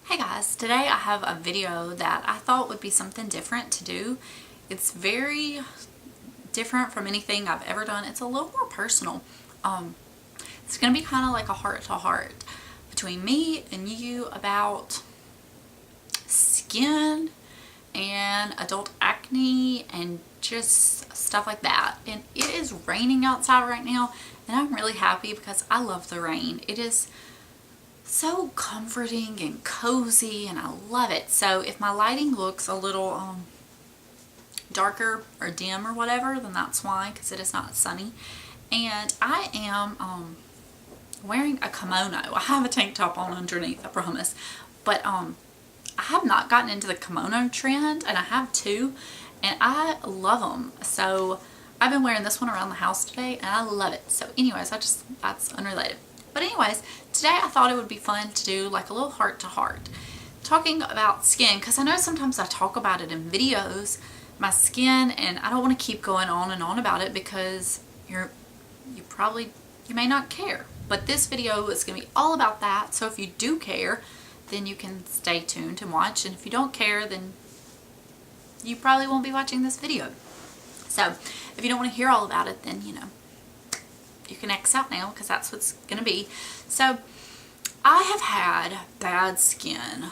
Hey guys, today I have a video that I thought would be something different to do. It's very different from anything I've ever done. It's a little more personal. It's going to be kind of like a heart-to-heart between me and you about skin and adult acne and just stuff like that. And it is raining outside right now, and I'm really happy because I love the rain. It is so comforting and cozy and I love it. So if my lighting looks a little darker or dim or whatever, then that's why, because it is not sunny. And I am wearing a kimono. I have a tank top on underneath, I promise, but I have not gotten into the kimono trend, and I have two, and I love them. So I've been wearing this one around the house today and I love it. So anyways, that's unrelated. But anyways, today I thought it would be fun to do like a little heart-to-heart talking about skin, because I know sometimes I talk about it in videos, my skin, and I don't want to keep going on and on about it because you may not care. But this video is going to be all about that, so if you do care, then you can stay tuned and watch, and if you don't care, then you probably won't be watching this video. So if you don't want to hear all about it, then you can X out now, because that's what's going to be. So I have had bad skin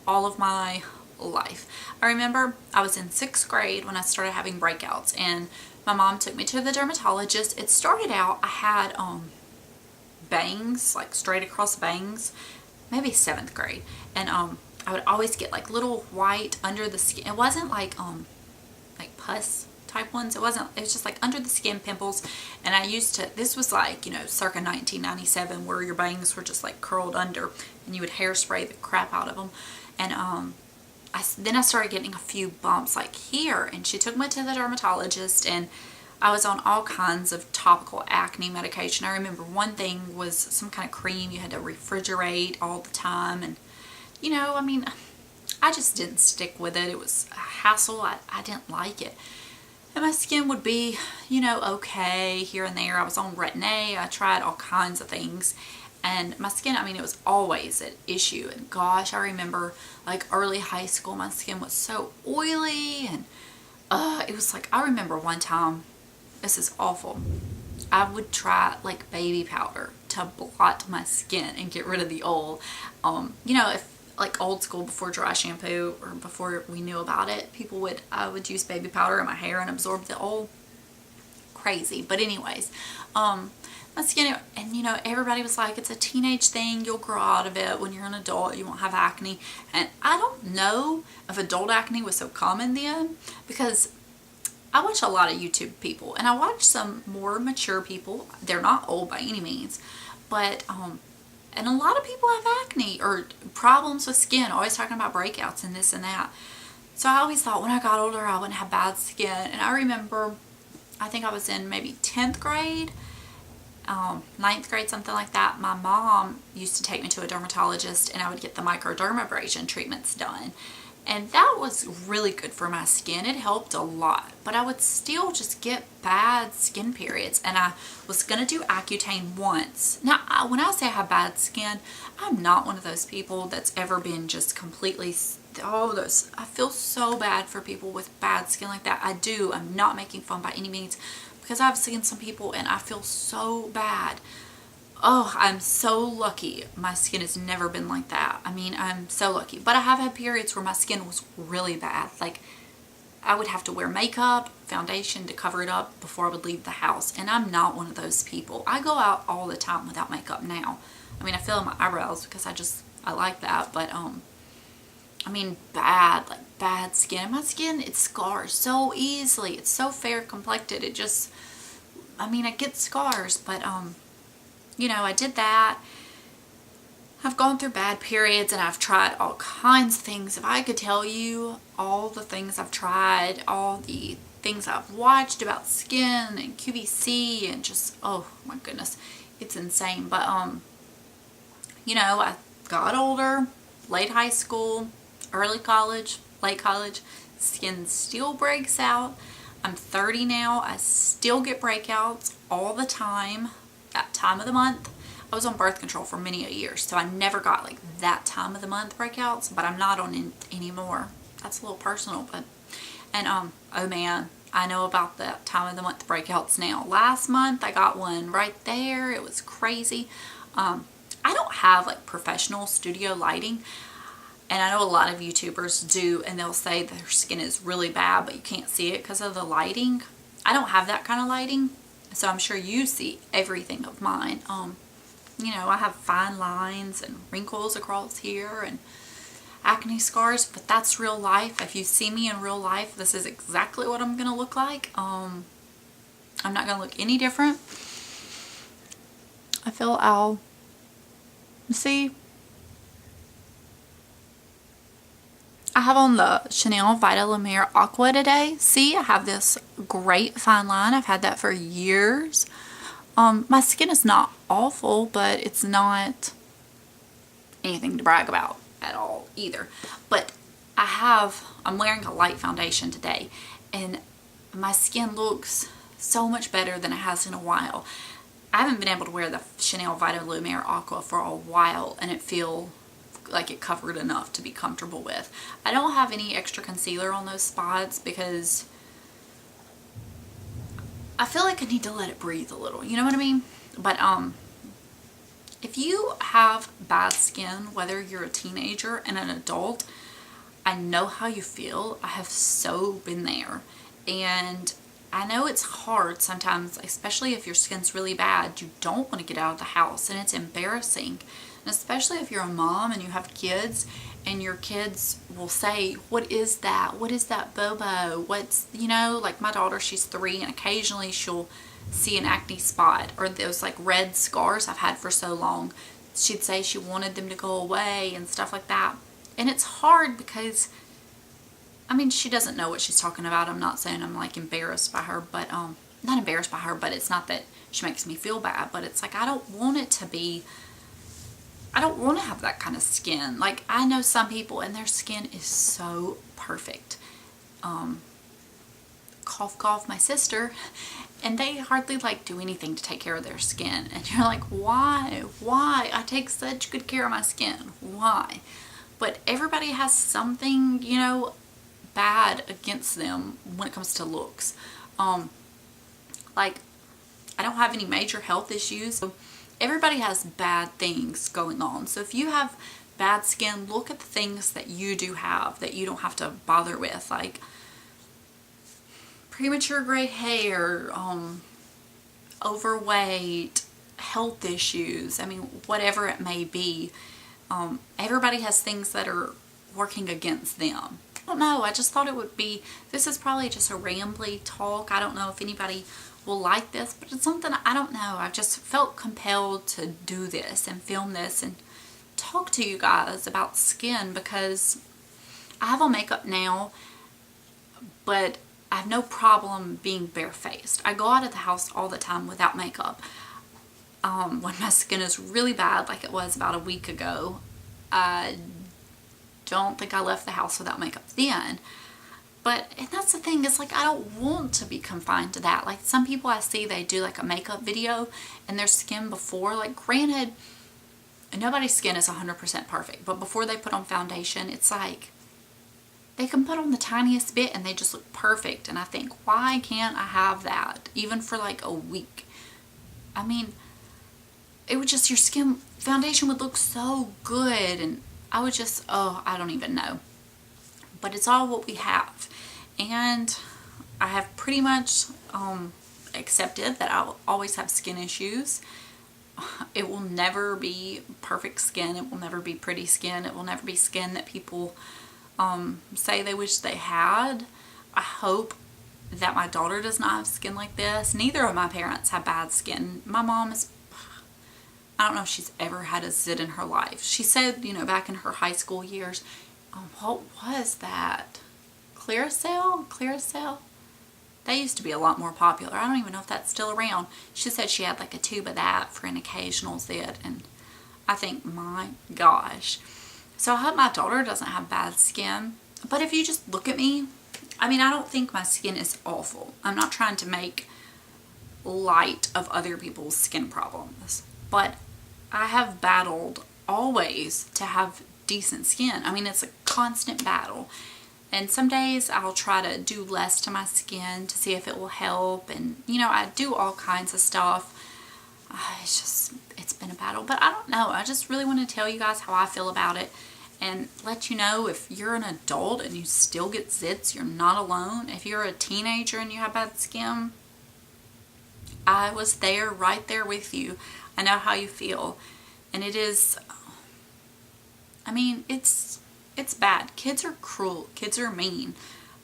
all of my life. I remember I was in 6th grade when I started having breakouts, and my mom took me to the dermatologist. It started out, I had bangs, like straight across bangs, maybe 7th grade, and I would always get like little white under the skin. It wasn't like pus type ones. It was just like under the skin pimples. And I used to, this was like, circa 1997, where your bangs were just like curled under and you would hairspray the crap out of them. And then I started getting a few bumps like here, and she took me to the dermatologist, and I was on all kinds of topical acne medication. I remember one thing was some kind of cream you had to refrigerate all the time, and I just didn't stick with it. It was a hassle. I didn't like it. And my skin would be, okay here and there. I was on Retin-A. I tried all kinds of things. And my skin, it was always an issue. And gosh, I remember like early high school, my skin was so oily. And it was like, I remember one time, this is awful, I would try like baby powder to blot my skin and get rid of the oil. If like old school, before dry shampoo or before we knew about it, I would use baby powder in my hair and absorb the oil. Crazy. But anyways, my skin, and everybody was like, it's a teenage thing, you'll grow out of it. When you're an adult, you won't have acne. And I don't know if adult acne was so common then, because I watch a lot of YouTube people, and I watch some more mature people. They're not old by any means, but and a lot of people have acne or problems with skin, always talking about breakouts and this and that. So I always thought when I got older I wouldn't have bad skin. And I remember, I think I was in maybe 10th grade, 9th grade, something like that. My mom used to take me to a dermatologist, and I would get the microdermabrasion treatments done. And that was really good for my skin. It helped a lot. But I would still just get bad skin periods. And I was going to do Accutane once. Now, when I say I have bad skin, I'm not one of those people that's ever been just completely... I feel so bad for people with bad skin like that. I do. I'm not making fun by any means, because I've seen some people and I feel so bad. Oh, I'm so lucky my skin has never been like that. I'm so lucky. But I have had periods where my skin was really bad. Like, I would have to wear makeup, foundation to cover it up before I would leave the house. And I'm not one of those people. I go out all the time without makeup now. I fill in my eyebrows because I like that. But, bad skin. And my skin, it scars so easily. It's so fair complected. It just, I get scars. But, I did that. I've gone through bad periods, and I've tried all kinds of things. If I could tell you all the things I've tried, all the things I've watched about skin and QVC, and just, oh my goodness, it's insane. But, I got older, late high school, early college, late college, skin still breaks out. I'm 30 now. I still get breakouts all the time. That time of the month, I was on birth control for many a years, so I never got like that time of the month breakouts, but I'm not on it anymore. That's a little personal, but, and oh man, I know about that time of the month breakouts now. Last month I got one right there. It was crazy. I don't have like professional studio lighting, and I know a lot of YouTubers do, and they'll say their skin is really bad, but you can't see it because of the lighting. I don't have that kind of lighting, so I'm sure you see everything of mine. You know, I have fine lines and wrinkles across here and acne scars, but that's real life. If you see me in real life, this is exactly what I'm gonna look like. I'm not gonna look any different. I feel I'll see. I have on the Chanel Vita Lumiere Aqua today. See, I have this great fine line. I've had that for years. My skin is not awful, but it's not anything to brag about at all either. But I'm wearing a light foundation today, and my skin looks so much better than it has in a while. I haven't been able to wear the Chanel Vita Lumiere Aqua for a while, and it feels like it covered enough to be comfortable with. I don't have any extra concealer on those spots because I feel like I need to let it breathe a little, you know what I mean? But if you have bad skin, whether you're a teenager and an adult, I know how you feel. I have so been there, and I know it's hard sometimes, especially if your skin's really bad. You don't want to get out of the house, and it's embarrassing. And especially if you're a mom and you have kids, and your kids will say, what is that? What is that bobo? What's, you know, like my daughter, she's 3, and occasionally she'll see an acne spot or those like red scars I've had for so long. She'd say she wanted them to go away and stuff like that. And it's hard because, I mean, she doesn't know what she's talking about. I'm not saying I'm like embarrassed by her, but not embarrassed by her, but it's not that she makes me feel bad, but it's like I don't want it to be, I don't want to have that kind of skin. Like, I know some people and their skin is so perfect. Cough cough, my sister, and they hardly like do anything to take care of their skin, and you're like, why I take such good care of my skin, why? But everybody has something, you know, bad against them when it comes to looks. Like, I don't have any major health issues, so everybody has bad things going on. So if you have bad skin, look at the things that you do have that you don't have to bother with, like premature gray hair, overweight, health issues, I mean, whatever it may be. Everybody has things that are working against them. I don't know, I just thought it would be, this is probably just a rambly talk. I don't know if anybody will like this, but it's something, I don't know, I've just felt compelled to do this and film this and talk to you guys about skin, because I have on makeup now, but I have no problem being barefaced. I go out of the house all the time without makeup. When my skin is really bad, like it was about a week ago, I don't think I left the house without makeup then. But, and that's the thing, it's like I don't want to be confined to that. Like some people I see, they do like a makeup video and their skin before, like granted, nobody's skin is 100% perfect, but before they put on foundation, it's like they can put on the tiniest bit and they just look perfect. And I think, why can't I have that even for like a week? I mean, it would just, your skin foundation would look so good, and I would just, oh, I don't even know. But it's all what we have, and I have pretty much accepted that I'll always have skin issues. It will never be perfect skin. It will never be pretty skin. It will never be skin that people say they wish they had. I hope that my daughter does not have skin like this. Neither of my parents have bad skin. My mom is, I don't know if she's ever had a zit in her life. She said, you know, back in her high school years, what was that? Clearasil? They used to be a lot more popular. I don't even know if that's still around. She said she had like a tube of that for an occasional zit, and I think, my gosh. So I hope my daughter doesn't have bad skin. But if you just look at me, I mean, I don't think my skin is awful. I'm not trying to make light of other people's skin problems. But I have battled always to have decent skin. I mean, it's a constant battle. And some days I'll try to do less to my skin to see if it will help. And, you know, I do all kinds of stuff. It's been a battle. But I don't know. I just really want to tell you guys how I feel about it. And let you know, if you're an adult and you still get zits, you're not alone. If you're a teenager and you have bad skin, I was there, right there with you. I know how you feel. And it is, I mean, it's bad. Kids are cruel. Kids are mean.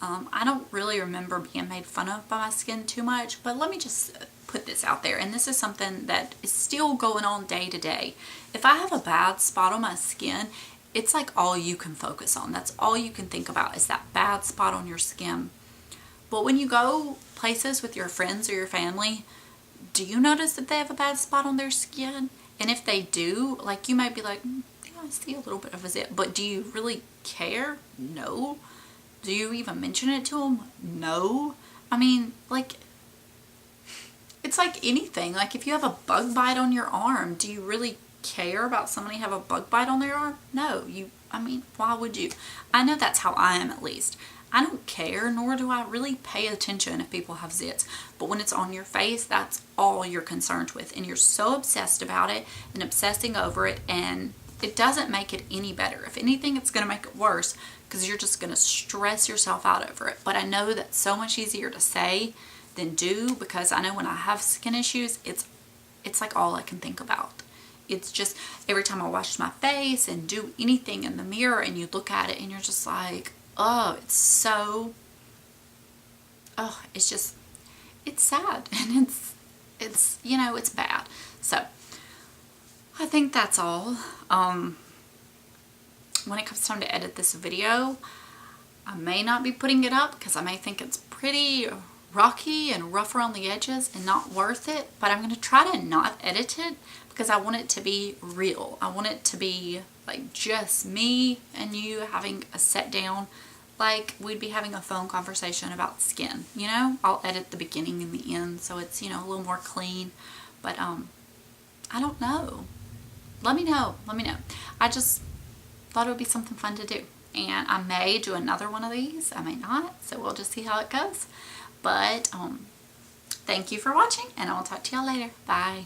I don't really remember being made fun of by my skin too much, but let me just put this out there. And this is something that is still going on day to day. If I have a bad spot on my skin, it's like all you can focus on. That's all you can think about, is that bad spot on your skin. But when you go places with your friends or your family, do you notice that they have a bad spot on their skin? And if they do, like, you might be like, yeah, I see a little bit of a zit, but do you really care? No. Do you even mention it to them? No. I mean, like, it's like anything. Like, if you have a bug bite on your arm, do you really care about somebody have a bug bite on their arm? No. I mean, why would you? I know that's how I am, at least. I don't care, nor do I really pay attention if people have zits. But when it's on your face, that's all you're concerned with. And you're so obsessed about it and obsessing over it, and it doesn't make it any better. If anything, it's going to make it worse, because you're just going to stress yourself out over it. But I know that's so much easier to say than do, because I know when I have skin issues, it's like all I can think about. It's just every time I wash my face and do anything in the mirror, and you look at it and you're just like, oh, it's just, it's sad, and it's, you know, it's bad. So I think that's all. When it comes time to edit this video, I may not be putting it up because I may think it's pretty rocky and rough around the edges and not worth it, but I'm going to try to not edit it because I want it to be real. I want it to be like just me and you having a sit down, like we'd be having a phone conversation about skin, you know? I'll edit the beginning and the end so it's, you know, a little more clean, but I don't know. Let me know. I just thought it would be something fun to do, and I may do another one of these. I may not, so we'll just see how it goes. But thank you for watching, and I'll talk to y'all later. Bye.